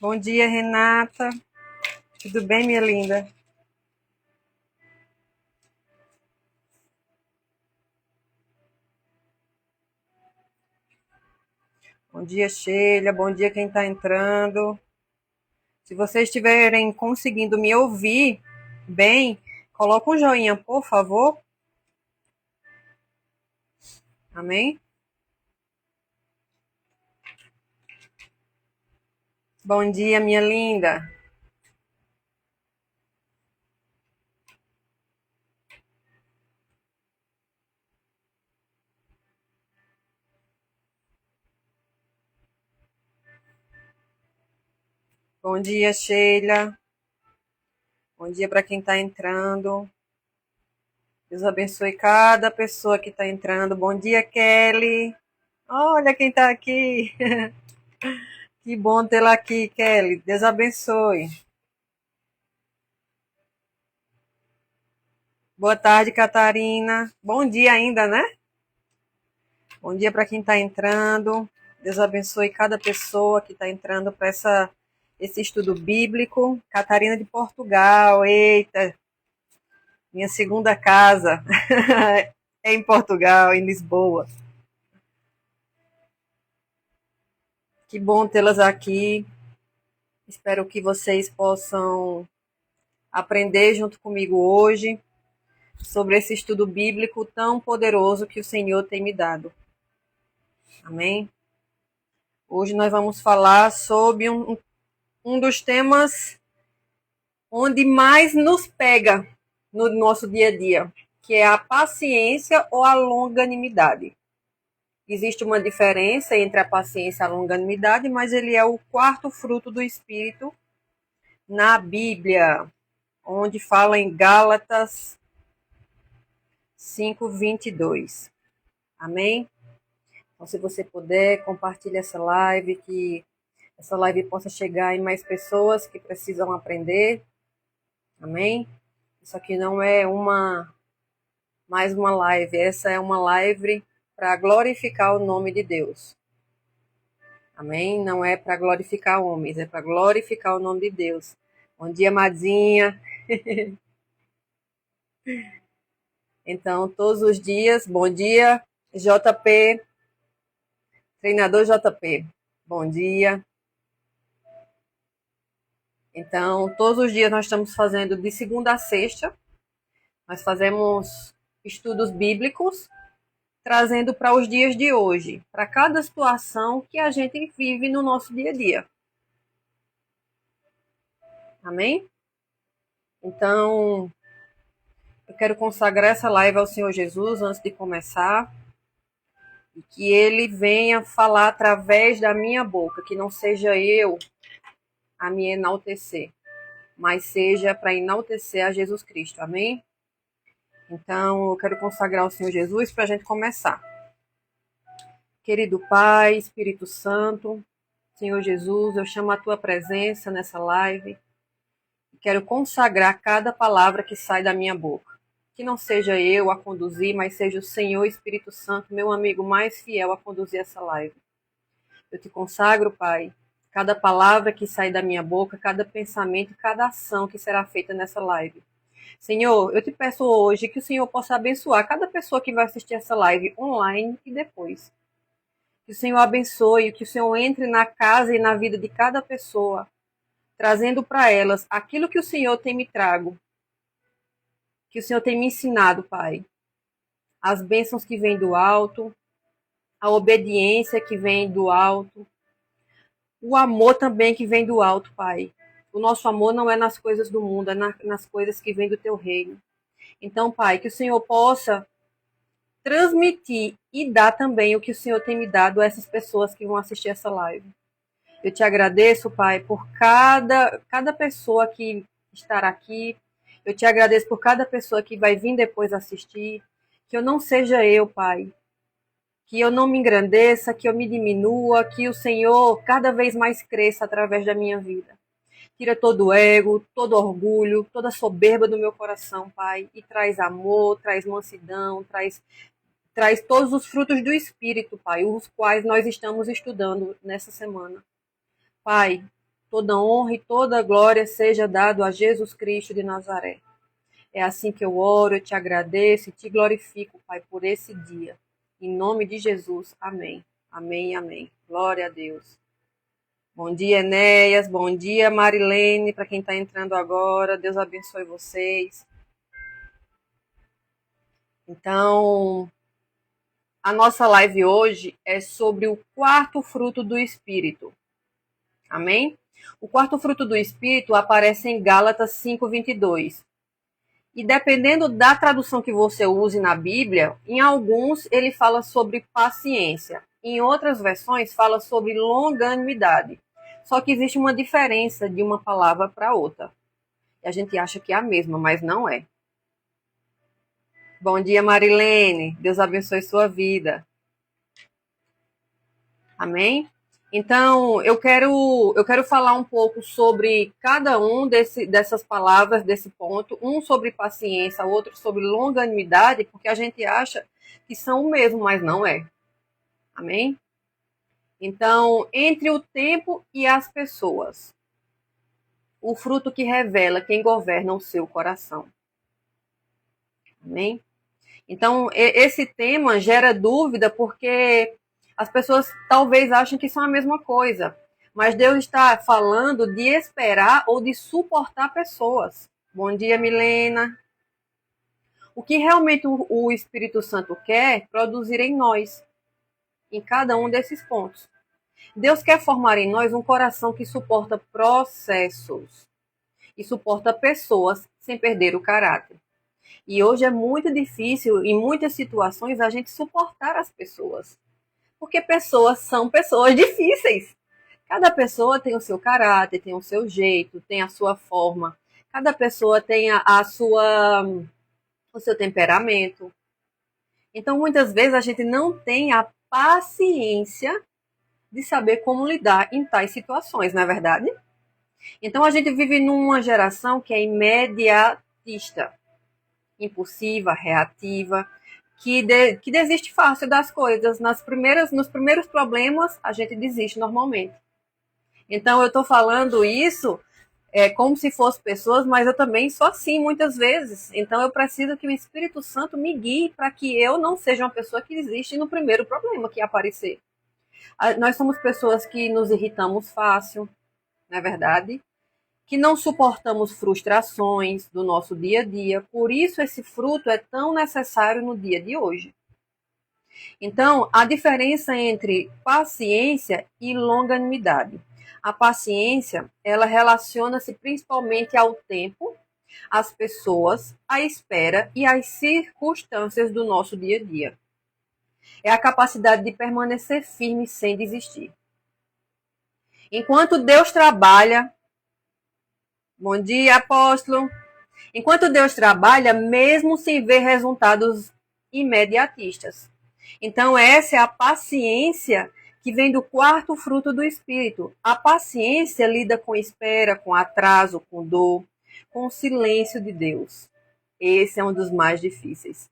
Bom dia, Renata. Tudo bem, minha linda? Bom dia, Sheila. Bom dia, quem está entrando. Se vocês estiverem conseguindo me ouvir bem, coloca um joinha, por favor. Amém? Bom dia, minha linda. Bom dia, Sheila. Bom dia para quem está entrando. Deus abençoe cada pessoa que está entrando. Bom dia, Kelly. Olha quem está aqui. Que bom tê-la aqui, Kelly. Deus abençoe. Boa tarde, Catarina. Bom dia ainda, né? Bom dia para quem está entrando. Deus abençoe cada pessoa que está entrando para esse estudo bíblico. Catarina de Portugal. Eita, minha segunda casa é em Portugal, em Lisboa. Que bom tê-las aqui. Espero que vocês possam aprender junto comigo hoje sobre esse estudo bíblico tão poderoso que o Senhor tem me dado. Amém? Hoje nós vamos falar sobre um dos temas onde mais nos pega no nosso dia a dia, que é a paciência ou a longanimidade. Existe uma diferença entre a paciência e a longanimidade, mas ele é o quarto fruto do Espírito na Bíblia, onde fala em Gálatas 5:22. Amém? Então, se você puder, compartilhe essa live, que essa live possa chegar em mais pessoas que precisam aprender. Amém? Isso aqui não é mais uma live, essa é uma live para glorificar o nome de Deus. Amém? Não é para glorificar homens, é para glorificar o nome de Deus. Bom dia, Madinha. Então, todos os dias, bom dia, JP, treinador JP. Bom dia. Então, todos os dias nós estamos fazendo de segunda a sexta. Nós fazemos estudos bíblicos, trazendo para os dias de hoje, para cada situação que a gente vive no nosso dia a dia. Amém? Então, eu quero consagrar essa live ao Senhor Jesus antes de começar, e que Ele venha falar através da minha boca, que não seja eu a me enaltecer, mas seja para enaltecer a Jesus Cristo. Amém? Então, eu quero consagrar ao Senhor Jesus para a gente começar. Querido Pai, Espírito Santo, Senhor Jesus, eu chamo a Tua presença nessa live. Quero consagrar cada palavra que sai da minha boca. Que não seja eu a conduzir, mas seja o Senhor Espírito Santo, meu amigo mais fiel, a conduzir essa live. Eu te consagro, Pai, cada palavra que sai da minha boca, cada pensamento e cada ação que será feita nessa live. Senhor, eu te peço hoje que o Senhor possa abençoar cada pessoa que vai assistir essa live online e depois. Que o Senhor abençoe, que o Senhor entre na casa e na vida de cada pessoa, trazendo para elas aquilo que o Senhor tem me trago, que o Senhor tem me ensinado, Pai. As bênçãos que vêm do alto, a obediência que vem do alto, o amor também que vem do alto, Pai. O nosso amor não é nas coisas do mundo, é nas coisas que vêm do Teu reino. Então, Pai, que o Senhor possa transmitir e dar também o que o Senhor tem me dado a essas pessoas que vão assistir essa live. Eu te agradeço, Pai, por cada pessoa que estará aqui. Eu te agradeço por cada pessoa que vai vir depois assistir. Que eu não seja eu, Pai. Que eu não me engrandeça, que eu me diminua, que o Senhor cada vez mais cresça através da minha vida. Tira todo o ego, todo orgulho, toda soberba do meu coração, Pai. E traz amor, traz mansidão, traz todos os frutos do Espírito, Pai, os quais nós estamos estudando nessa semana. Pai, Toda honra e toda glória seja dado a Jesus Cristo de Nazaré. É assim que eu oro, eu te agradeço e te glorifico, Pai, por esse dia. Em nome de Jesus, amém. Amém, amém. Glória a Deus. Bom dia, Enéas. Bom dia, Marilene, para quem está entrando agora. Deus abençoe vocês. Então, a nossa live hoje é sobre o quarto fruto do Espírito. Amém? O quarto fruto do Espírito aparece em Gálatas 5:22. E dependendo da tradução que você use na Bíblia, em alguns ele fala sobre paciência. Em outras versões fala sobre longanimidade. Só que existe uma diferença de uma palavra para outra. E a gente acha que é a mesma, mas não é. Bom dia, Marilene. Deus abençoe sua vida. Amém? Então, eu quero falar um pouco sobre cada um dessas palavras, desse ponto. Um sobre paciência, outro sobre longanimidade, porque a gente acha que são o mesmo, mas não é. Amém? Então, entre o tempo e as pessoas, o fruto que revela quem governa o seu coração. Amém? Então, esse tema gera dúvida porque as pessoas talvez achem que são a mesma coisa. Mas Deus está falando de esperar ou de suportar pessoas. Bom dia, Milena. O que realmente o Espírito Santo quer produzir em nós, em cada um desses pontos. Deus quer formar em nós um coração que suporta processos e suporta pessoas sem perder o caráter. E hoje é muito difícil, em muitas situações, a gente suportar as pessoas. Porque pessoas são pessoas difíceis. Cada pessoa tem o seu caráter, tem o seu jeito, tem a sua forma. Cada pessoa tem o seu temperamento. Então, muitas vezes, a gente não tem a paciência de saber como lidar em tais situações, não é verdade? Então, a gente vive numa geração que é imediatista, impulsiva, reativa, que desiste fácil das coisas. Nos primeiros problemas, a gente desiste normalmente. Então, eu estou falando isso como se fossem pessoas, mas eu também sou assim muitas vezes. Então, eu preciso que o Espírito Santo me guie para que eu não seja uma pessoa que desiste no primeiro problema que aparecer. Nós somos pessoas que nos irritamos fácil, não é verdade? Que não suportamos frustrações do nosso dia a dia. Por isso, esse fruto é tão necessário no dia de hoje. Então, a diferença entre paciência e longanimidade. A paciência, ela relaciona-se principalmente ao tempo, às pessoas, à espera e às circunstâncias do nosso dia a dia. É a capacidade de permanecer firme sem desistir. Enquanto Deus trabalha, bom dia, apóstolo. Enquanto Deus trabalha, mesmo sem ver resultados imediatistas. Então, essa é a paciência que vem do quarto fruto do Espírito. A paciência lida com espera, com atraso, com dor, com o silêncio de Deus. Esse é um dos mais difíceis,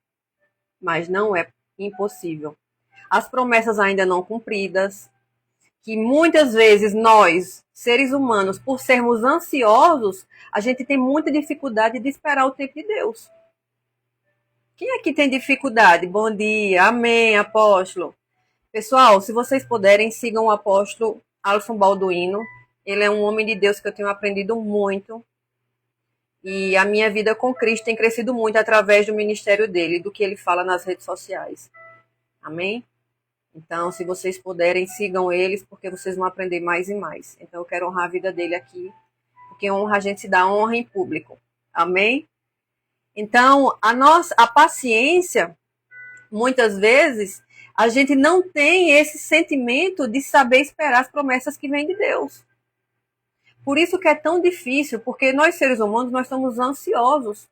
mas não é impossível. As promessas ainda não cumpridas, que muitas vezes nós, seres humanos, por sermos ansiosos, a gente tem muita dificuldade de esperar o tempo de Deus. Quem aqui tem dificuldade? Bom dia, amém, apóstolo. Pessoal, se vocês puderem, sigam o apóstolo Alisson Balduino. Ele é um homem de Deus que eu tenho aprendido muito. E a minha vida com Cristo tem crescido muito através do ministério dele, do que ele fala nas redes sociais. Amém? Então, se vocês puderem, sigam eles, porque vocês vão aprender mais e mais. Então, eu quero honrar a vida dele aqui, porque honra a gente se dá honra em público. Amém? Então, a paciência, muitas vezes, a gente não tem esse sentimento de saber esperar as promessas que vêm de Deus. Por isso que é tão difícil, porque nós, seres humanos, nós somos ansiosos.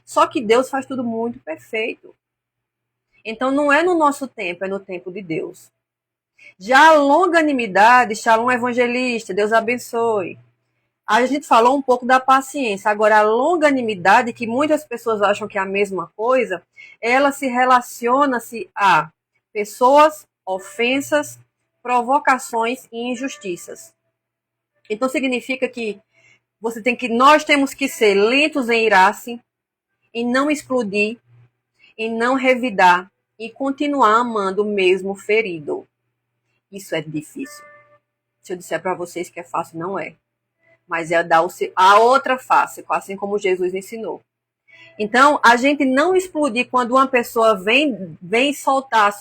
Só que Deus faz tudo muito perfeito. Então, não é no nosso tempo, é no tempo de Deus. Já a longanimidade, Shalom evangelista, Deus abençoe. A gente falou um pouco da paciência. Agora, a longanimidade, que muitas pessoas acham que é a mesma coisa, ela se relaciona-se a pessoas, ofensas, provocações e injustiças. Então significa que nós temos que ser lentos em irar-se, em não explodir, em não revidar e continuar amando mesmo ferido. Isso é difícil. Se eu disser para vocês que é fácil, não é. Mas é dar a outra face, assim como Jesus ensinou. Então, a gente não explodir quando uma pessoa vem soltar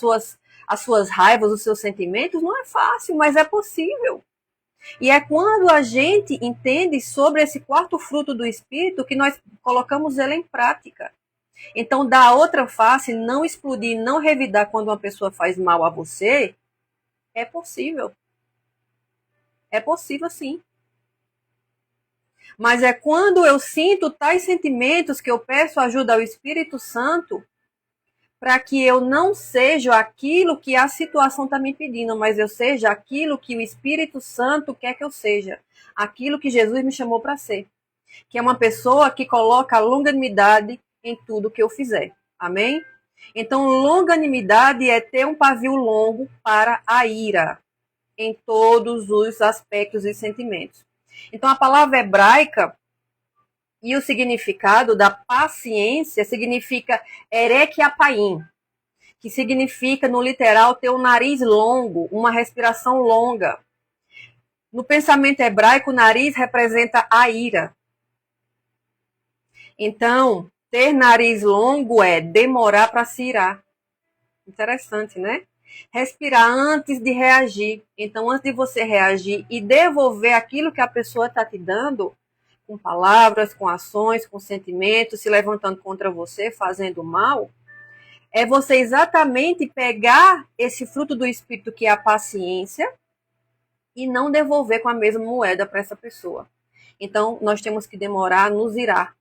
as suas raivas, os seus sentimentos, não é fácil, mas é possível. E é quando a gente entende sobre esse quarto fruto do Espírito que nós colocamos ele em prática. Então, da outra face, não explodir, não revidar quando uma pessoa faz mal a você, é possível. É possível, sim. Mas é quando eu sinto tais sentimentos que eu peço ajuda ao Espírito Santo para que eu não seja aquilo que a situação está me pedindo, mas eu seja aquilo que o Espírito Santo quer que eu seja. Aquilo que Jesus me chamou para ser. Que é uma pessoa que coloca longanimidade em tudo que eu fizer. Amém? Então, longanimidade é ter um pavio longo para a ira, em todos os aspectos e sentimentos. Então, a palavra hebraica e o significado da paciência significa erequiapaim, que significa, no literal, ter um nariz longo, uma respiração longa. No pensamento hebraico, o nariz representa a ira. Então, ter nariz longo é demorar para se irar. Interessante, né? Respirar antes de reagir. Então, antes de você reagir e devolver aquilo que a pessoa está te dando, com palavras, com ações, com sentimentos, se levantando contra você, fazendo mal, é você exatamente pegar esse fruto do Espírito, que é a paciência, e não devolver com a mesma moeda para essa pessoa. Então, nós temos que demorar, nos irar,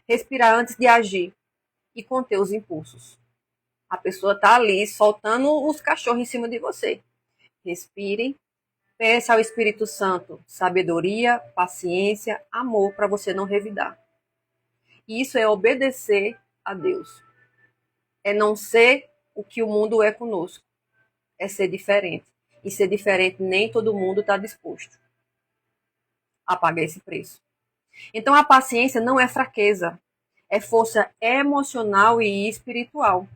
respirar antes de agir e conter os impulsos. A pessoa está ali soltando os cachorros em cima de você. Respirem, peça ao Espírito Santo sabedoria, paciência, amor para você não revidar. E isso é obedecer a Deus. É não ser o que o mundo é conosco. É ser diferente. E ser diferente nem todo mundo está disposto a pagar esse preço. Então a paciência não é fraqueza. É força emocional e espiritual.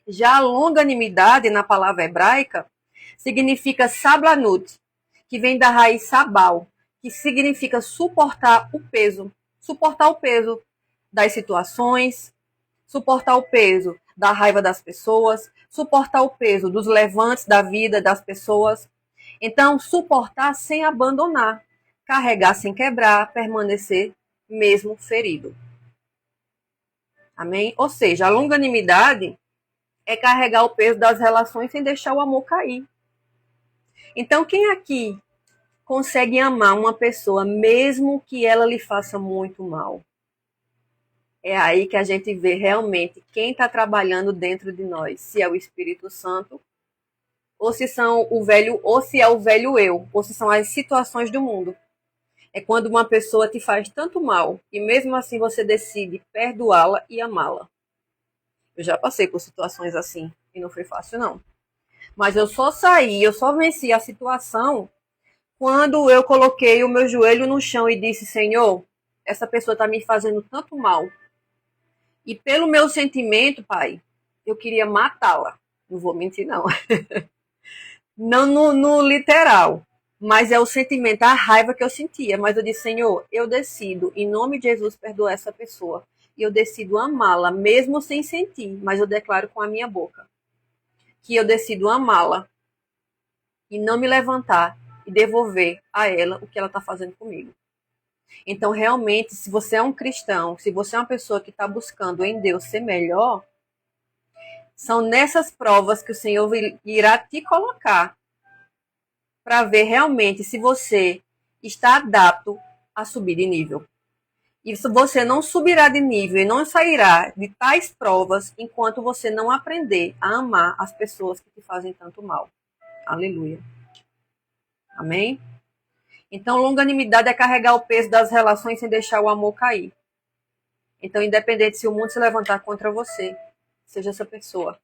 Já a longanimidade, na palavra hebraica, significa sablanut, que vem da raiz sabal, que significa suportar o peso. Suportar o peso das situações, suportar o peso da raiva das pessoas, suportar o peso dos levantes da vida das pessoas. Então, suportar sem abandonar, carregar sem quebrar, permanecer mesmo ferido. Amém? Ou seja, a longanimidade é carregar o peso das relações sem deixar o amor cair. Então, quem aqui consegue amar uma pessoa mesmo que ela lhe faça muito mal? É aí que a gente vê realmente quem está trabalhando dentro de nós, se é o Espírito Santo, ou se é o velho eu, ou se são as situações do mundo. É quando uma pessoa te faz tanto mal e mesmo assim você decide perdoá-la e amá-la. Eu já passei por situações assim e não foi fácil não. Mas eu só venci a situação quando eu coloquei o meu joelho no chão e disse: Senhor, essa pessoa está me fazendo tanto mal. E pelo meu sentimento, Pai, eu queria matá-la. Não vou mentir, não. Não no literal, mas é o sentimento, a raiva que eu sentia. Mas eu disse: Senhor, eu decido, em nome de Jesus, perdoar essa pessoa. E eu decido amá-la, mesmo sem sentir, mas eu declaro com a minha boca que eu decido amá-la e não me levantar e devolver a ela o que ela está fazendo comigo. Então, realmente, se você é um cristão, se você é uma pessoa que está buscando em Deus ser melhor, são nessas provas que o Senhor irá te colocar para ver realmente se você está adapto a subir de nível. E se você não subirá de nível e não sairá de tais provas enquanto você não aprender a amar as pessoas que te fazem tanto mal. Aleluia. Amém? Então, longanimidade é carregar o peso das relações sem deixar o amor cair. Então, independente se o mundo se levantar contra você, seja essa pessoa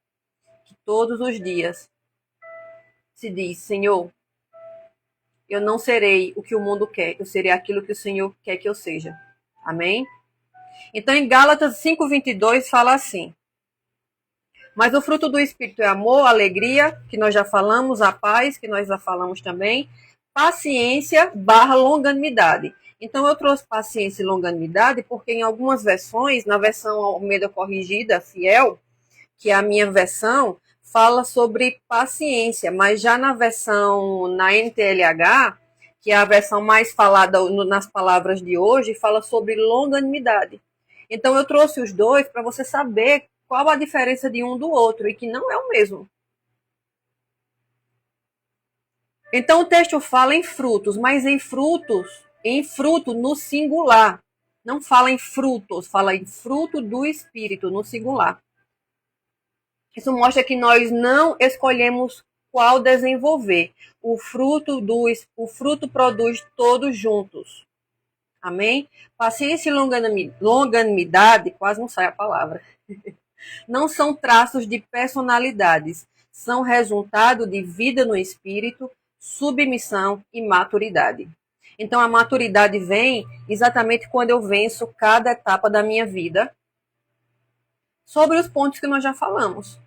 que todos os dias se diz: Senhor, eu não serei o que o mundo quer, eu serei aquilo que o Senhor quer que eu seja. Amém? Então, em Gálatas 5:22 fala assim: mas o fruto do Espírito é amor, alegria, que nós já falamos, a paz, que nós já falamos também, paciência / longanimidade. Então, eu trouxe paciência e longanimidade porque em algumas versões, na versão Almeida Corrigida, fiel, que é a minha versão, fala sobre paciência, mas já na versão, na NTLH, que é a versão mais falada nas palavras de hoje, fala sobre longanimidade. Então, eu trouxe os dois para você saber qual a diferença de um do outro e que não é o mesmo. Então, o texto fala em frutos, mas em fruto no singular. Não fala em frutos, fala em fruto do Espírito, no singular. Isso mostra que nós não escolhemos qual desenvolver. O fruto produz todos juntos. Amém? Paciência e longanimidade, quase não sai a palavra, não são traços de personalidades, são resultado de vida no espírito, submissão e maturidade. Então a maturidade vem exatamente quando eu venço cada etapa da minha vida sobre os pontos que nós já falamos.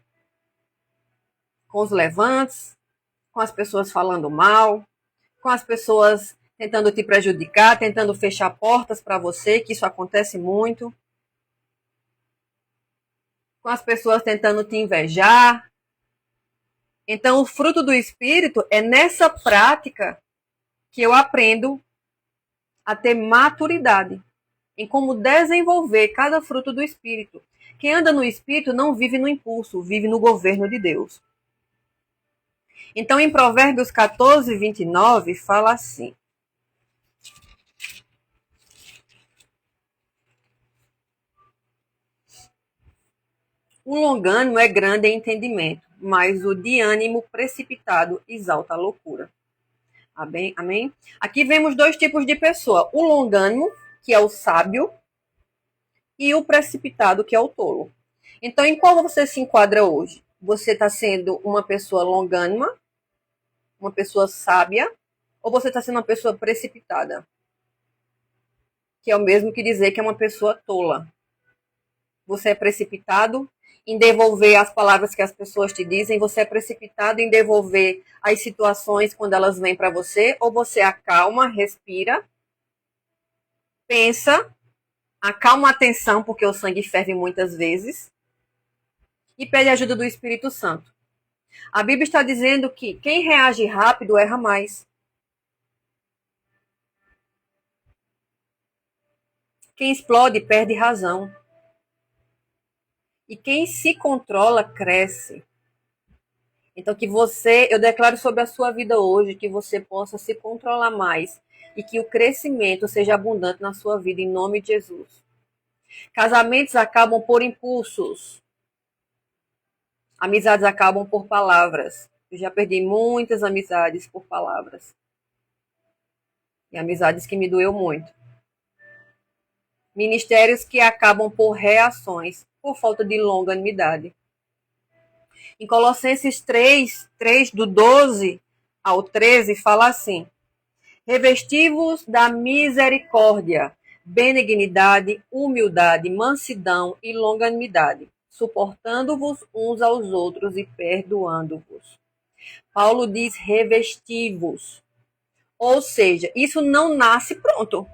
Com os levantes, com as pessoas falando mal, com as pessoas tentando te prejudicar, tentando fechar portas para você, que isso acontece muito. Com as pessoas tentando te invejar. Então, o fruto do Espírito é nessa prática que eu aprendo a ter maturidade em como desenvolver cada fruto do Espírito. Quem anda no Espírito não vive no impulso, vive no governo de Deus. Então, em Provérbios 14:29, fala assim: o longânimo é grande em entendimento, mas o de ânimo precipitado exalta a loucura. Amém? Aqui vemos dois tipos de pessoa: o longânimo, que é o sábio, e o precipitado, que é o tolo. Então, em qual você se enquadra hoje? Você está sendo uma pessoa longânima, uma pessoa sábia, ou você está sendo uma pessoa precipitada? Que é o mesmo que dizer que é uma pessoa tola. Você é precipitado em devolver as palavras que as pessoas te dizem, você é precipitado em devolver as situações quando elas vêm para você, ou você acalma, respira, pensa, acalma a atenção, porque o sangue ferve muitas vezes, e pede ajuda do Espírito Santo. A Bíblia está dizendo que quem reage rápido erra mais. Quem explode perde razão. E quem se controla cresce. Então eu declaro sobre a sua vida hoje que você possa se controlar mais e que o crescimento seja abundante na sua vida em nome de Jesus. Casamentos acabam por impulsos. Amizades acabam por palavras. Eu já perdi muitas amizades por palavras. E amizades que me doeu muito. Ministérios que acabam por reações, por falta de longanimidade. Em Colossenses 3, do 12 ao 13, fala assim: revesti-vos da misericórdia, benignidade, humildade, mansidão e longanimidade, suportando-vos uns aos outros e perdoando-vos. Paulo diz revesti-vos. Ou seja, isso não nasce pronto.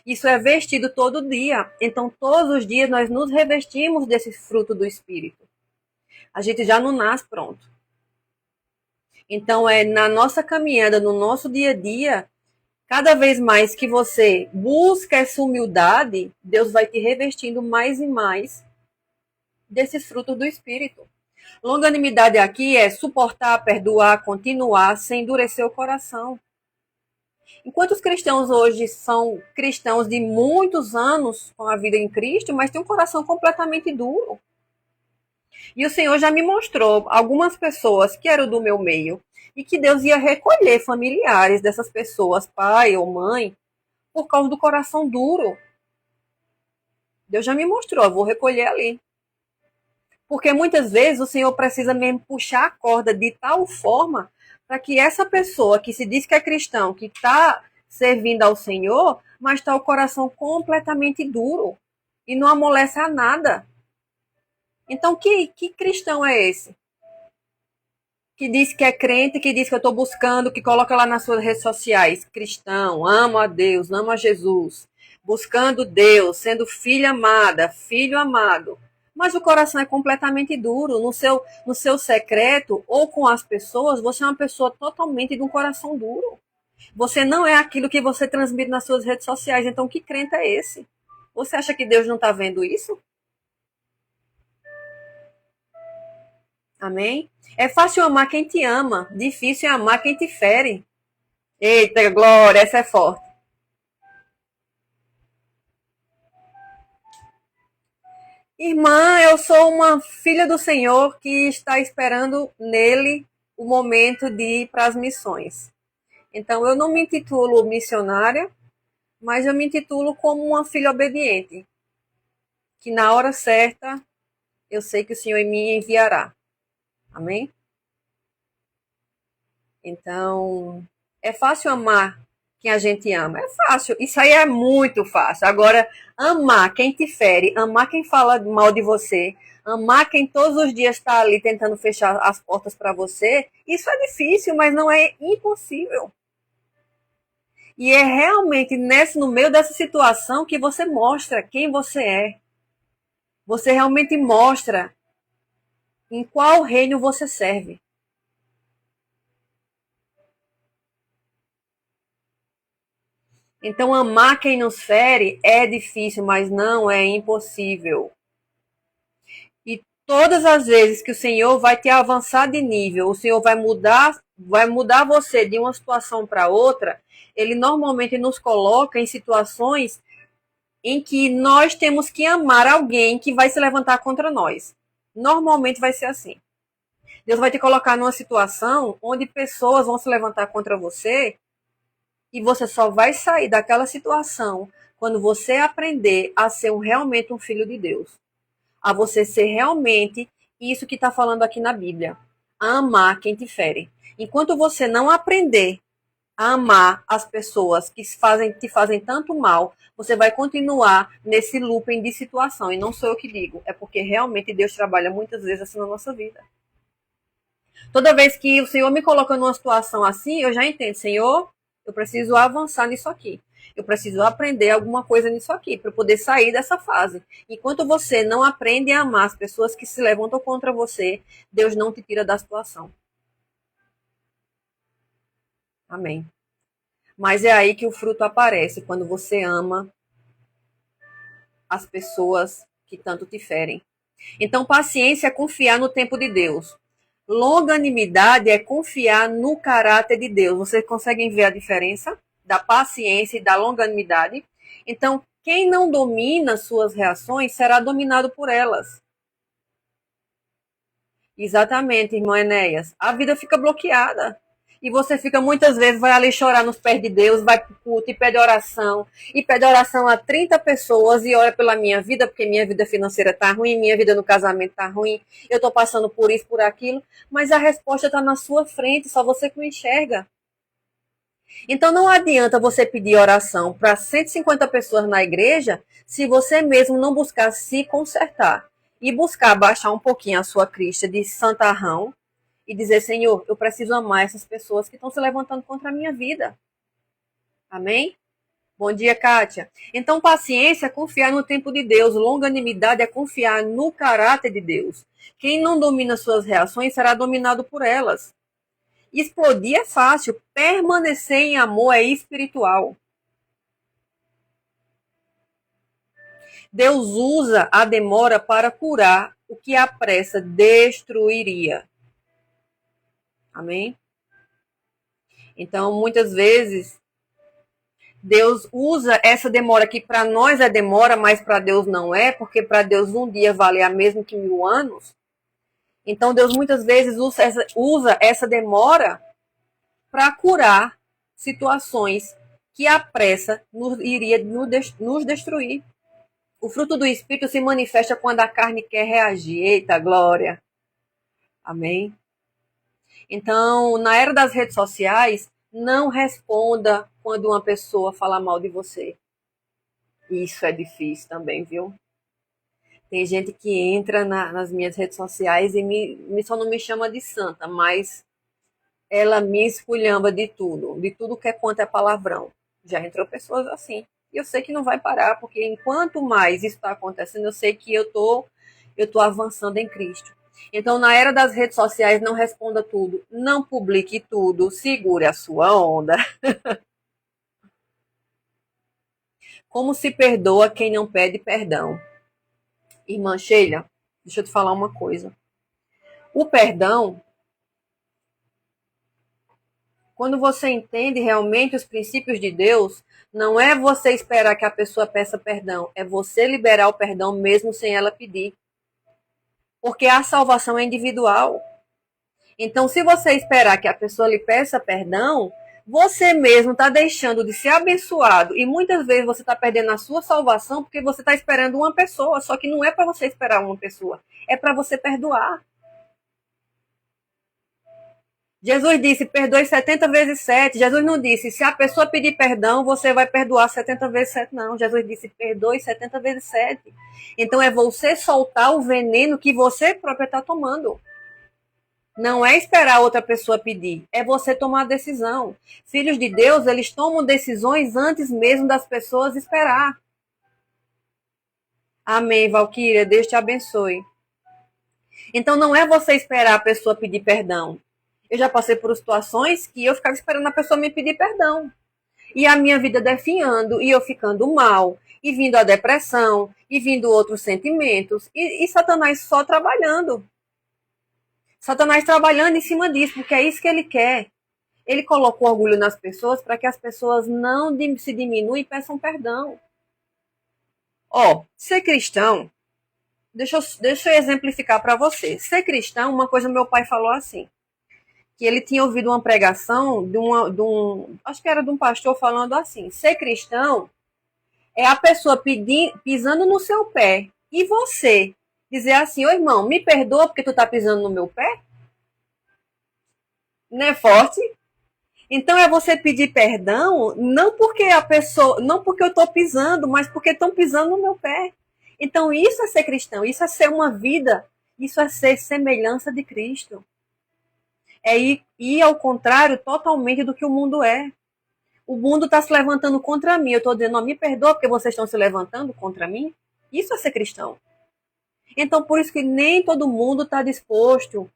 Isso é vestido todo dia. Então, todos os dias nós nos revestimos desse fruto do Espírito. A gente já não nasce pronto. Então, é na nossa caminhada, no nosso dia a dia, cada vez mais que você busca essa humildade, Deus vai te revestindo mais e mais desses frutos do Espírito. Longanimidade aqui é suportar, perdoar, continuar, sem endurecer o coração. Enquanto os cristãos hoje são cristãos de muitos anos com a vida em Cristo, mas têm um coração completamente duro. E o Senhor já me mostrou algumas pessoas que eram do meu meio e que Deus ia recolher familiares dessas pessoas, pai ou mãe, por causa do coração duro. Deus já me mostrou, eu vou recolher ali. Porque muitas vezes o Senhor precisa mesmo puxar a corda de tal forma para que essa pessoa que se diz que é cristão, que está servindo ao Senhor, mas está o coração completamente duro e não amolece a nada. Então, que cristão é esse? Que diz que é crente, que diz que eu estou buscando, que coloca lá nas suas redes sociais, cristão, amo a Deus, amo a Jesus, buscando Deus, sendo filha amada, filho amado. Mas o coração é completamente duro. No seu secreto ou com as pessoas, você é uma pessoa totalmente de um coração duro. Você não é aquilo que você transmite nas suas redes sociais. Então, que crente é esse? Você acha que Deus não está vendo isso? Amém? É fácil amar quem te ama, difícil é amar quem te fere. Eita, glória, essa é forte. Irmã, eu sou uma filha do Senhor que está esperando nele o momento de ir para as missões. Então, eu não me intitulo missionária, mas eu me intitulo como uma filha obediente, que na hora certa eu sei que o Senhor me enviará. Amém? Então, é fácil amar quem a gente ama. É fácil. Isso aí é muito fácil. Agora, amar quem te fere, amar quem fala mal de você, amar quem todos os dias está ali tentando fechar as portas para você, isso é difícil, mas não é impossível. E é realmente no meio dessa situação que você mostra quem você é. Você realmente mostra em qual reino você serve. Então, amar quem nos fere é difícil, mas não é impossível. E todas as vezes que o Senhor vai te avançar de nível, o Senhor vai mudar você de uma situação para outra, ele normalmente nos coloca em situações em que nós temos que amar alguém que vai se levantar contra nós. Normalmente vai ser assim. Deus vai te colocar numa situação onde pessoas vão se levantar contra você e você só vai sair daquela situação quando você aprender a ser realmente um filho de Deus. A você ser realmente isso que está falando aqui na Bíblia. A amar quem te fere. Enquanto você não aprender a amar as pessoas que te fazem tanto mal, você vai continuar nesse looping de situação. E não sou eu que digo, é porque realmente Deus trabalha muitas vezes assim na nossa vida. Toda vez que o Senhor me coloca numa situação assim, eu já entendo, Senhor, eu preciso avançar nisso aqui. Eu preciso aprender alguma coisa nisso aqui para poder sair dessa fase. Enquanto você não aprende a amar as pessoas que se levantam contra você, Deus não te tira da situação. Amém. Mas é aí que o fruto aparece, quando você ama as pessoas que tanto te ferem. Então, paciência é confiar no tempo de Deus. Longanimidade é confiar no caráter de Deus. Vocês conseguem ver a diferença da paciência e da longanimidade? Então, quem não domina suas reações será dominado por elas. Exatamente, irmã Enéas. A vida fica bloqueada. E você fica muitas vezes, vai ali chorar nos pés de Deus, vai pro culto e pede oração a 30 pessoas e ora pela minha vida, porque minha vida financeira tá ruim, minha vida no casamento tá ruim, eu tô passando por isso, por aquilo, mas a resposta tá na sua frente, só você que não enxerga. Então não adianta você pedir oração para 150 pessoas na igreja se você mesmo não buscar se consertar e buscar baixar um pouquinho a sua crista de santarrão e dizer, Senhor, eu preciso amar essas pessoas que estão se levantando contra a minha vida. Amém? Bom dia, Kátia. Então, paciência é confiar no tempo de Deus. Longanimidade é confiar no caráter de Deus. Quem não domina suas reações será dominado por elas. Explodir é fácil. Permanecer em amor é espiritual. Deus usa a demora para curar o que a pressa destruiria. Amém? Então, muitas vezes, Deus usa essa demora que para nós é demora, mas para Deus não é, porque para Deus um dia vale a mesmo que 1000 anos. Então, Deus muitas vezes usa essa demora para curar situações que a pressa iria nos destruir. O fruto do Espírito se manifesta quando a carne quer reagir. Eita, glória! Amém? Então, na era das redes sociais, não responda quando uma pessoa fala mal de você. Isso é difícil também, viu? Tem gente que entra nas minhas redes sociais e só não me chama de santa, mas ela me esculhamba de tudo que é quanto é palavrão. Já entrou pessoas assim. E eu sei que não vai parar, porque enquanto mais isso está acontecendo, eu sei que eu tô avançando em Cristo. Então, na era das redes sociais, não responda tudo, não publique tudo, segure a sua onda. Como se perdoa quem não pede perdão? Irmã Sheila, deixa eu te falar uma coisa. O perdão, quando você entende realmente os princípios de Deus, não é você esperar que a pessoa peça perdão, é você liberar o perdão mesmo sem ela pedir. Porque a salvação é individual. Então, se você esperar que a pessoa lhe peça perdão, você mesmo está deixando de ser abençoado. E muitas vezes você está perdendo a sua salvação porque você está esperando uma pessoa. Só que não é para você esperar uma pessoa, é para você perdoar. Jesus disse, perdoe 70 vezes 7. Jesus não disse, se a pessoa pedir perdão, você vai perdoar 70 vezes 7. Não, Jesus disse, perdoe 70 vezes 7. Então é você soltar o veneno que você próprio está tomando. Não é esperar outra pessoa pedir, é você tomar a decisão. Filhos de Deus, eles tomam decisões antes mesmo das pessoas esperar. Amém, Valquíria, Deus te abençoe. Então não é você esperar a pessoa pedir perdão. Eu já passei por situações que eu ficava esperando a pessoa me pedir perdão. E a minha vida definhando, e eu ficando mal, e vindo a depressão, e vindo outros sentimentos, e Satanás só trabalhando. Satanás trabalhando em cima disso, porque é isso que ele quer. Ele coloca o orgulho nas pessoas para que as pessoas não se diminuem e peçam perdão. Ó, ser cristão, deixa eu exemplificar para você. Ser cristão, uma coisa meu pai falou assim, que ele tinha ouvido uma pregação acho que era de um pastor falando assim, ser cristão é a pessoa pisando no seu pé e você dizer assim, ô irmão, me perdoa porque tu tá pisando no meu pé? Não é forte? Então é você pedir perdão, não porque a pessoa, não porque eu estou pisando, mas porque estão pisando no meu pé. Então isso é ser cristão, isso é ser uma vida, isso é ser semelhança de Cristo. É ir ao contrário totalmente do que o mundo é. O mundo está se levantando contra mim. Eu estou dizendo, não, me perdoa porque vocês estão se levantando contra mim. Isso é ser cristão. Então, por isso que nem todo mundo está disposto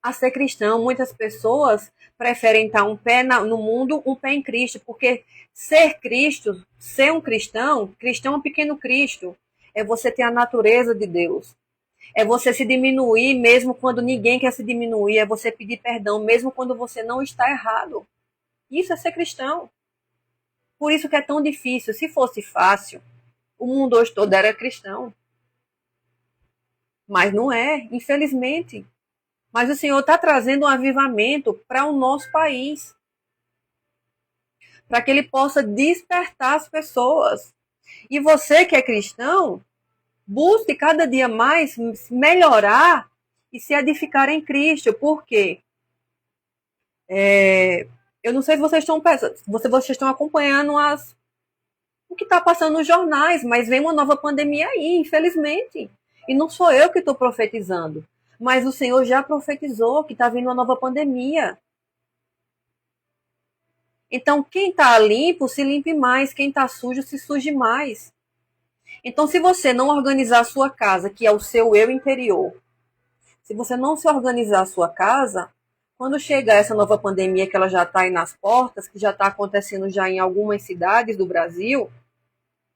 a ser cristão. Muitas pessoas preferem estar um pé no mundo, um pé em Cristo, porque ser Cristo, ser um cristão, cristão é um pequeno Cristo, é você ter a natureza de Deus. É você se diminuir mesmo quando ninguém quer se diminuir, é você pedir perdão mesmo quando você não está errado. Isso é ser cristão. Por isso que é tão difícil. Se fosse fácil, o mundo hoje todo era cristão. Mas não é, infelizmente. Mas o Senhor está trazendo um avivamento para o nosso país. Para que ele possa despertar as pessoas. E você que é cristão, busque cada dia mais melhorar e se edificar em Cristo. Por quê? Eu não sei se vocês estão acompanhando o que está passando nos jornais, mas vem uma nova pandemia aí, infelizmente. E não sou eu que estou profetizando, mas o Senhor já profetizou que está vindo uma nova pandemia. Então, quem está limpo, se limpe mais. Quem está sujo, se suje mais. Então, se você não organizar a sua casa, que é o seu eu interior, se você não se organizar a sua casa, quando chegar essa nova pandemia, que ela já está aí nas portas, que já está acontecendo já em algumas cidades do Brasil,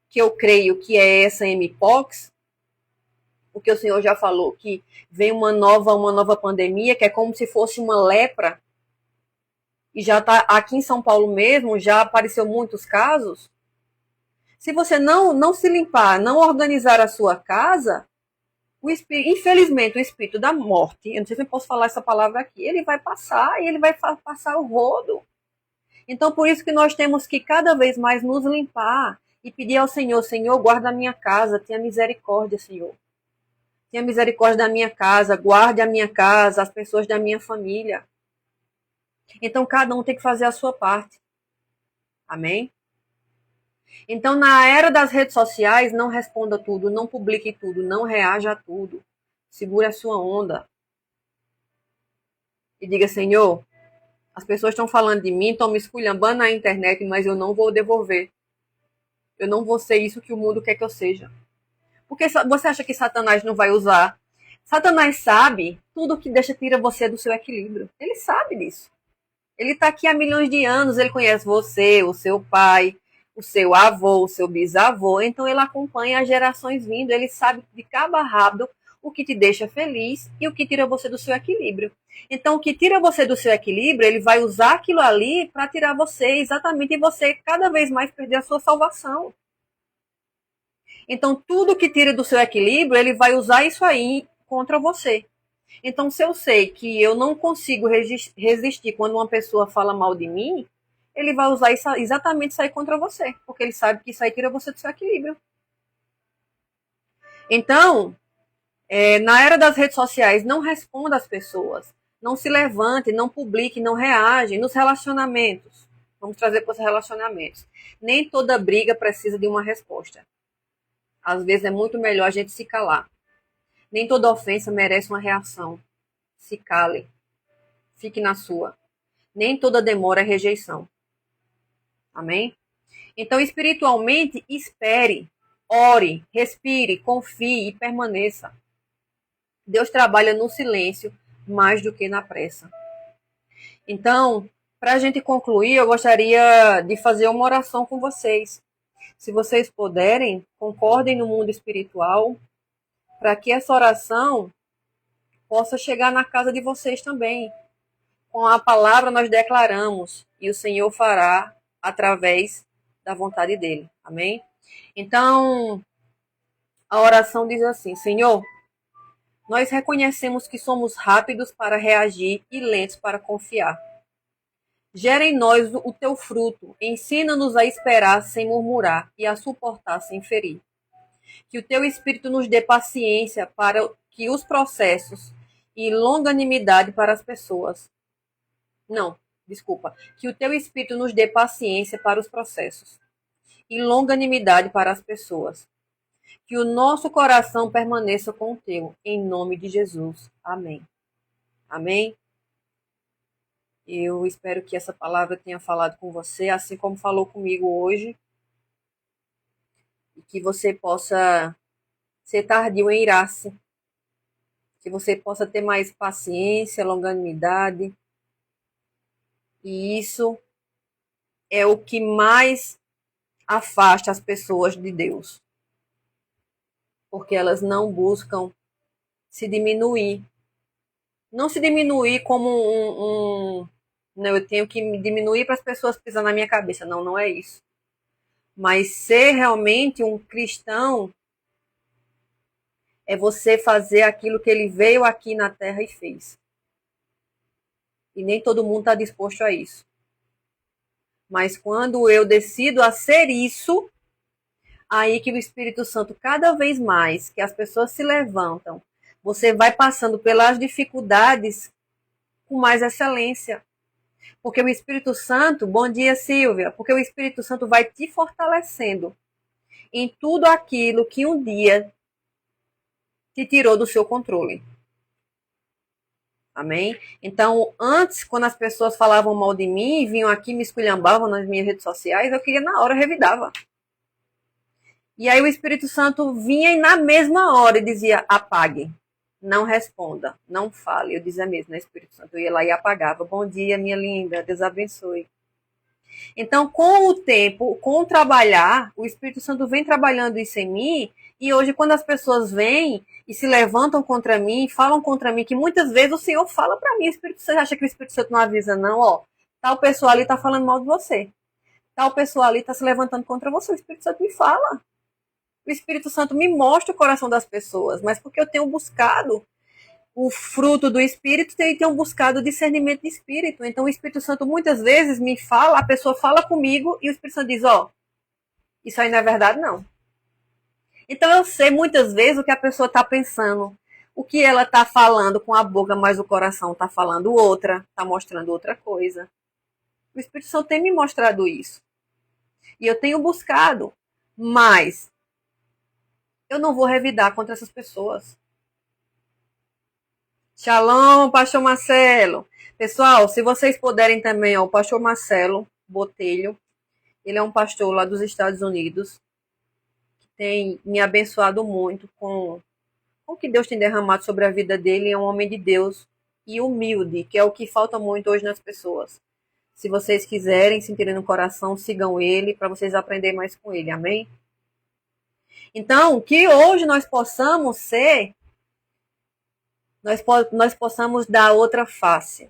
que eu creio que é essa Mpox, porque o Senhor já falou que vem uma nova pandemia, que é como se fosse uma lepra, e já está aqui em São Paulo mesmo, já apareceu muitos casos. Se você não se limpar, não organizar a sua casa, infelizmente o espírito da morte, eu não sei se eu posso falar essa palavra aqui, ele vai passar e ele vai passar o rodo. Então, por isso que nós temos que cada vez mais nos limpar e pedir ao Senhor, Senhor, guarda a minha casa, tenha misericórdia, Senhor. Tenha misericórdia da minha casa, guarde a minha casa, as pessoas da minha família. Então, cada um tem que fazer a sua parte. Amém? Então, na era das redes sociais, não responda tudo, não publique tudo, não reaja a tudo. Segure a sua onda. E diga, Senhor, as pessoas estão falando de mim, estão me esculhambando na internet, mas eu não vou devolver. Eu não vou ser isso que o mundo quer que eu seja. Porque você acha que Satanás não vai usar? Satanás sabe tudo que tira você do seu equilíbrio. Ele sabe disso. Ele está aqui há milhões de anos, ele conhece você, o seu pai, o seu avô, o seu bisavô, então ele acompanha as gerações vindo, ele sabe de cabo a rabo o que te deixa feliz e o que tira você do seu equilíbrio. Então, o que tira você do seu equilíbrio, ele vai usar aquilo ali para tirar você, exatamente, e você cada vez mais perder a sua salvação. Então, tudo que tira do seu equilíbrio, ele vai usar isso aí contra você. Então, se eu sei que eu não consigo resistir quando uma pessoa fala mal de mim, ele vai usar isso, exatamente isso aí contra você, porque ele sabe que isso aí tira você do seu equilíbrio. Então, na era das redes sociais, não responda às pessoas, não se levante, não publique, não reage nos relacionamentos. Vamos trazer para os relacionamentos. Nem toda briga precisa de uma resposta. Às vezes é muito melhor a gente se calar. Nem toda ofensa merece uma reação. Se cale. Fique na sua. Nem toda demora é rejeição. Amém? Então, espiritualmente, espere, ore, respire, confie e permaneça. Deus trabalha no silêncio mais do que na pressa. Então, para a gente concluir, eu gostaria de fazer uma oração com vocês. Se vocês puderem, concordem no mundo espiritual, para que essa oração possa chegar na casa de vocês também. Com a palavra nós declaramos, e o Senhor fará através da vontade dele. Amém? Então, a oração diz assim: Senhor, nós reconhecemos que somos rápidos para reagir e lentos para confiar. Gera em nós o teu fruto, ensina-nos a esperar sem murmurar e a suportar sem ferir. Que o teu Espírito nos dê paciência para que os processos e longanimidade para as pessoas. Não, desculpa. Que o teu Espírito nos dê paciência para os processos e longanimidade para as pessoas. Que o nosso coração permaneça com o teu, em nome de Jesus. Amém. Amém? Eu espero que essa palavra tenha falado com você, assim como falou comigo hoje. E que você possa ser tardio em irar-se. Que você possa ter mais paciência, longanimidade. E isso é o que mais afasta as pessoas de Deus. Porque elas não buscam se diminuir. Não se diminuir como não, eu tenho que me diminuir para as pessoas pisar na minha cabeça. Não, não é isso. Mas ser realmente um cristão é você fazer aquilo que ele veio aqui na terra e fez. E nem todo mundo está disposto a isso. Mas quando eu decido a ser isso, aí que o Espírito Santo, cada vez mais que as pessoas se levantam, você vai passando pelas dificuldades com mais excelência. Porque o Espírito Santo, bom dia Silvia, porque o Espírito Santo vai te fortalecendo em tudo aquilo que um dia te tirou do seu controle. Amém? Então, antes, quando as pessoas falavam mal de mim, vinham aqui, me esculhambavam nas minhas redes sociais, eu queria na hora, revidava. E aí o Espírito Santo vinha e na mesma hora dizia, apague. Não responda, não fale. Eu dizia mesmo, né, Espírito Santo? Eu ia lá e apagava. Bom dia, minha linda, Deus abençoe. Então, com o tempo, com o trabalhar, o Espírito Santo vem trabalhando isso em mim. E hoje, quando as pessoas vêm e se levantam contra mim, falam contra mim, que muitas vezes o Senhor fala para mim, você acha que o Espírito Santo não avisa, não? Ó, tal pessoa ali está falando mal de você. Tal pessoa ali está se levantando contra você. O Espírito Santo me fala. O Espírito Santo me mostra o coração das pessoas, mas porque eu tenho buscado o fruto do Espírito e tenho buscado o discernimento de Espírito. Então o Espírito Santo muitas vezes me fala, a pessoa fala comigo e o Espírito Santo diz, ó, isso aí não é verdade não. Então eu sei muitas vezes o que a pessoa está pensando, O que ela está falando com a boca, mas o coração está falando outra, está mostrando outra coisa. O Espírito Santo tem me mostrado isso. E eu tenho buscado, mas eu não vou revidar contra essas pessoas. Shalom, pastor Marcelo. Pessoal, se vocês puderem também, ó, o pastor Marcelo Botelho, ele é um pastor lá dos Estados Unidos, que tem me abençoado muito com o que Deus tem derramado sobre a vida dele. É um homem de Deus e humilde, que é o que falta muito hoje nas pessoas. Se vocês quiserem, sentirem no coração, sigam ele, para vocês aprenderem mais com ele, amém? Então, que hoje nós possamos ser, nós possamos dar outra face.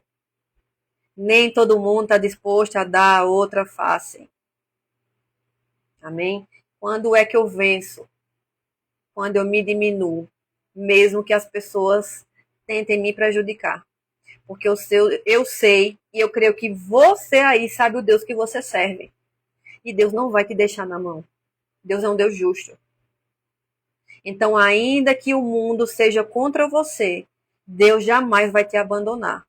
Nem todo mundo está disposto a dar outra face. Amém? Quando é que eu venço? Quando eu me diminuo, mesmo que as pessoas tentem me prejudicar. Porque eu sei e eu creio que você aí sabe o Deus que você serve. E Deus não vai te deixar na mão. Deus é um Deus justo. Então, ainda que o mundo seja contra você, Deus jamais vai te abandonar.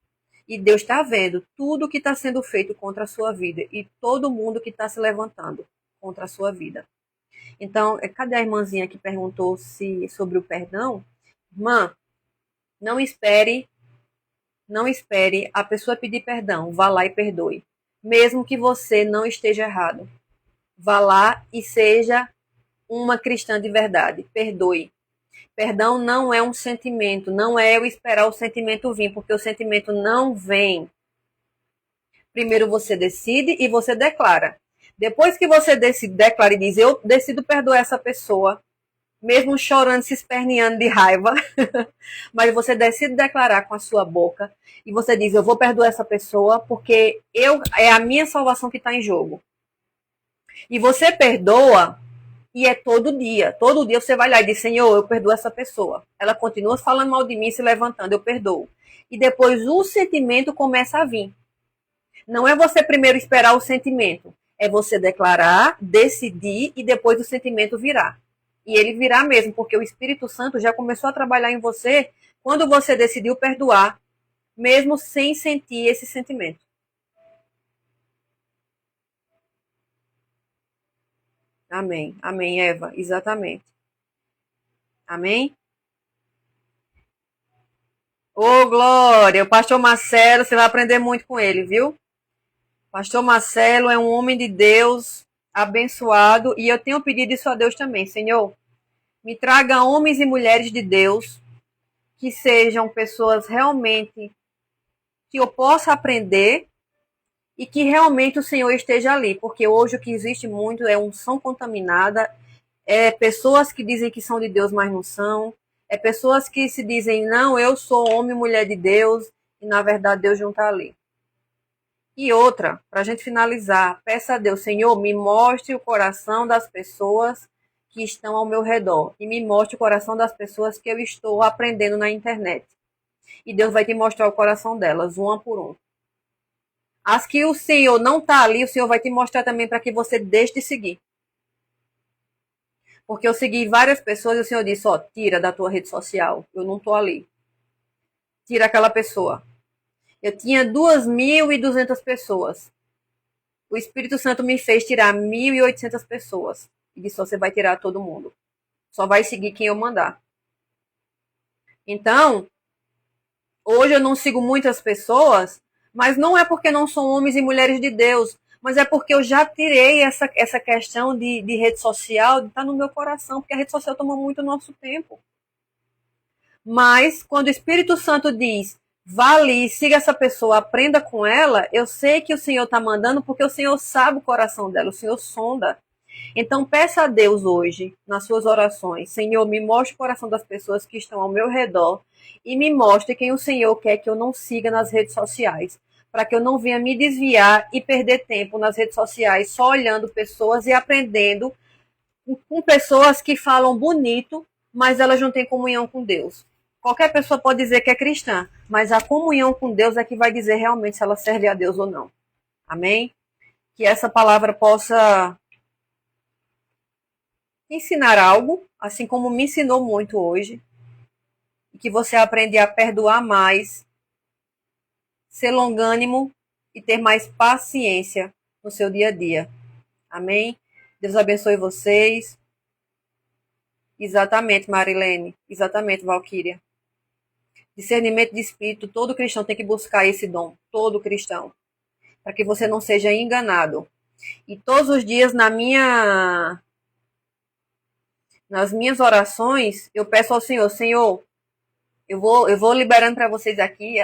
E Deus está vendo tudo que está sendo feito contra a sua vida e todo mundo que está se levantando contra a sua vida. Então, cadê a irmãzinha que perguntou sobre o perdão? Irmã, não espere a pessoa pedir perdão. Vá lá e perdoe. Mesmo que você não esteja errado. Vá lá e seja uma cristã de verdade. Perdoe. Perdão não é um sentimento, não é eu esperar o sentimento vir, porque o sentimento não vem. Primeiro você decide e você declara. Depois que você declara e diz, eu decido perdoar essa pessoa, mesmo chorando, se esperneando de raiva, mas você decide declarar com a sua boca e você diz, eu vou perdoar essa pessoa porque é a minha salvação que está em jogo. E você perdoa. E é todo dia você vai lá e diz, Senhor, eu perdoo essa pessoa. Ela continua falando mal de mim, se levantando, eu perdoo. E depois o sentimento começa a vir. Não é você primeiro esperar o sentimento. É você declarar, decidir e depois o sentimento virá. E ele virá mesmo, porque o Espírito Santo já começou a trabalhar em você quando você decidiu perdoar, mesmo sem sentir esse sentimento. Amém. Amém, Eva. Exatamente. Amém? Ô, Glória, o pastor Marcelo, você vai aprender muito com ele, viu? Pastor Marcelo é um homem de Deus, abençoado, e eu tenho pedido isso a Deus também. Senhor, me traga homens e mulheres de Deus que sejam pessoas realmente que eu possa aprender e que realmente o Senhor esteja ali, porque hoje o que existe muito é unção contaminada, é pessoas que dizem que são de Deus, mas não são, é pessoas que se dizem, não, eu sou homem e mulher de Deus, e na verdade Deus não está ali. E outra, para a gente finalizar, peça a Deus, Senhor, me mostre o coração das pessoas que estão ao meu redor, e me mostre o coração das pessoas que eu estou aprendendo na internet. E Deus vai te mostrar o coração delas, uma por uma. As que o Senhor não está ali, o Senhor vai te mostrar também para que você deixe de seguir. Porque eu segui várias pessoas e o Senhor disse, ó, tira da tua rede social, eu não estou ali. Tira aquela pessoa. Eu tinha 2.200 pessoas. O Espírito Santo me fez tirar 1.800 pessoas. E disse, você vai tirar todo mundo. Só vai seguir quem eu mandar. Então, hoje eu não sigo muitas pessoas, mas não é porque não são homens e mulheres de Deus, mas é porque eu já tirei essa questão de rede social, está no meu coração, porque a rede social toma muito nosso tempo. Mas, quando o Espírito Santo diz, vá ali, siga essa pessoa, aprenda com ela, eu sei que o Senhor está mandando, porque o Senhor sabe o coração dela, o Senhor sonda. Então, peça a Deus hoje, nas suas orações, Senhor, me mostre o coração das pessoas que estão ao meu redor e me mostre quem o Senhor quer que eu não siga nas redes sociais, para que eu não venha me desviar e perder tempo nas redes sociais, só olhando pessoas e aprendendo com pessoas que falam bonito, mas elas não têm comunhão com Deus. Qualquer pessoa pode dizer que é cristã, mas a comunhão com Deus é que vai dizer realmente se ela serve a Deus ou não. Amém? Que essa palavra possa ensinar algo, assim como me ensinou muito hoje. e que você aprenda a perdoar mais, ser longânimo e ter mais paciência no seu dia a dia. Amém? Deus abençoe vocês. Exatamente, Marilene. Exatamente, Valquíria. Discernimento de espírito, todo cristão tem que buscar esse dom. Todo cristão. Para que você não seja enganado. E todos os dias nas minhas orações, eu peço ao Senhor, Senhor, eu vou liberando para vocês aqui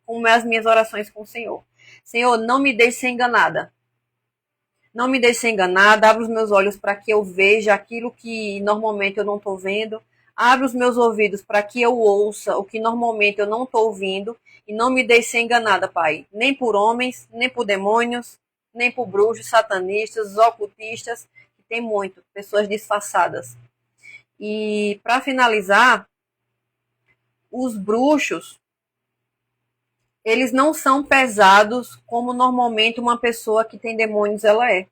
como as minhas orações com o Senhor. Senhor, não me deixe ser enganada. Não me deixe ser enganada, abra os meus olhos para que eu veja aquilo que normalmente eu não estou vendo. Abra os meus ouvidos para que eu ouça o que normalmente eu não estou ouvindo. E não me deixe ser enganada, Pai. Nem por homens, nem por demônios, nem por bruxos, satanistas, ocultistas, que tem muito, pessoas disfarçadas. E para finalizar, os bruxos, eles não são pesados como normalmente uma pessoa que tem demônios ela é.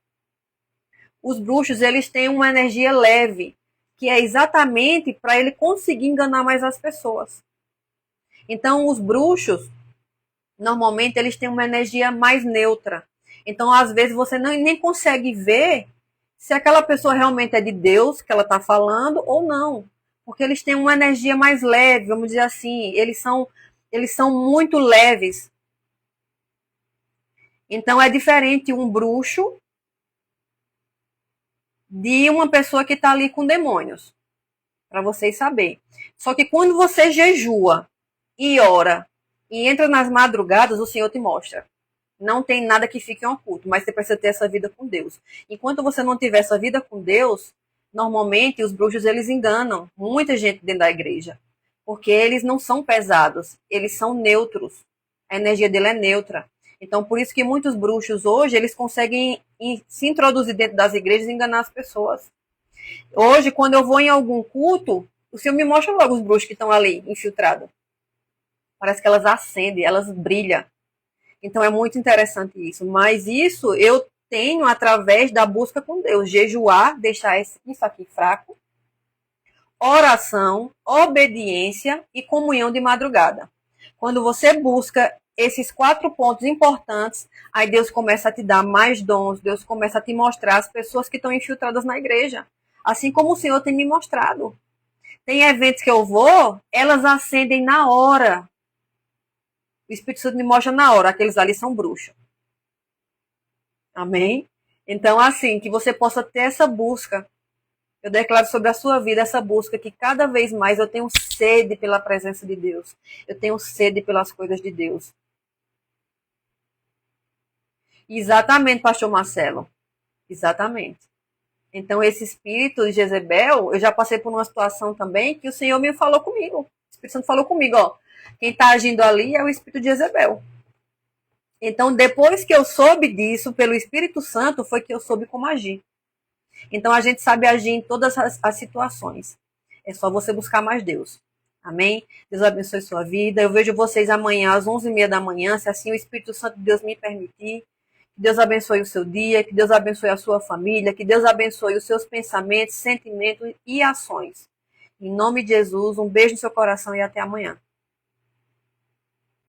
Os bruxos, eles têm uma energia leve, que é exatamente para ele conseguir enganar mais as pessoas. Então, os bruxos, normalmente, eles têm uma energia mais neutra. Então, às vezes, você nem consegue ver se aquela pessoa realmente é de Deus, que ela está falando, ou não. Porque eles têm uma energia mais leve, vamos dizer assim. Eles são muito leves. Então, é diferente um bruxo de uma pessoa que está ali com demônios. Para vocês saberem. Só que quando você jejua e ora e entra nas madrugadas, o Senhor te mostra. Não tem nada que fique oculto, mas você precisa ter essa vida com Deus. Enquanto você não tiver essa vida com Deus, normalmente os bruxos eles enganam muita gente dentro da igreja. Porque eles não são pesados, eles são neutros. A energia dele é neutra. Então, por isso que muitos bruxos hoje, eles conseguem se introduzir dentro das igrejas e enganar as pessoas. Hoje, quando eu vou em algum culto, o Senhor me mostra logo os bruxos que estão ali, infiltrados. Parece que elas acendem, elas brilham. Então, é muito interessante isso. Mas isso eu tenho através da busca com Deus. Jejuar, deixar isso aqui fraco. Oração, obediência e comunhão de madrugada. Quando você busca esses 4 pontos importantes, aí Deus começa a te dar mais dons, Deus começa a te mostrar as pessoas que estão infiltradas na igreja. Assim como o Senhor tem me mostrado. Tem eventos que eu vou, elas acendem na hora. O Espírito Santo me mostra na hora, aqueles ali são bruxos. Amém? Então, assim, que você possa ter essa busca. Eu declaro sobre a sua vida essa busca, que cada vez mais eu tenho sede pela presença de Deus. Eu tenho sede pelas coisas de Deus. Exatamente, pastor Marcelo. Exatamente. Então, esse espírito de Jezebel, eu já passei por uma situação também que o Senhor me falou comigo. O Espírito Santo falou comigo, ó. Quem está agindo ali é o espírito de Jezebel. Então, depois que eu soube disso, pelo Espírito Santo, foi que eu soube como agir. Então, a gente sabe agir em todas as situações. É só você buscar mais Deus. Amém? Deus abençoe sua vida. Eu vejo vocês amanhã às 11h30 da manhã, se assim o Espírito Santo de Deus me permitir. Que Deus abençoe o seu dia, que Deus abençoe a sua família, que Deus abençoe os seus pensamentos, sentimentos e ações. Em nome de Jesus, um beijo no seu coração e até amanhã.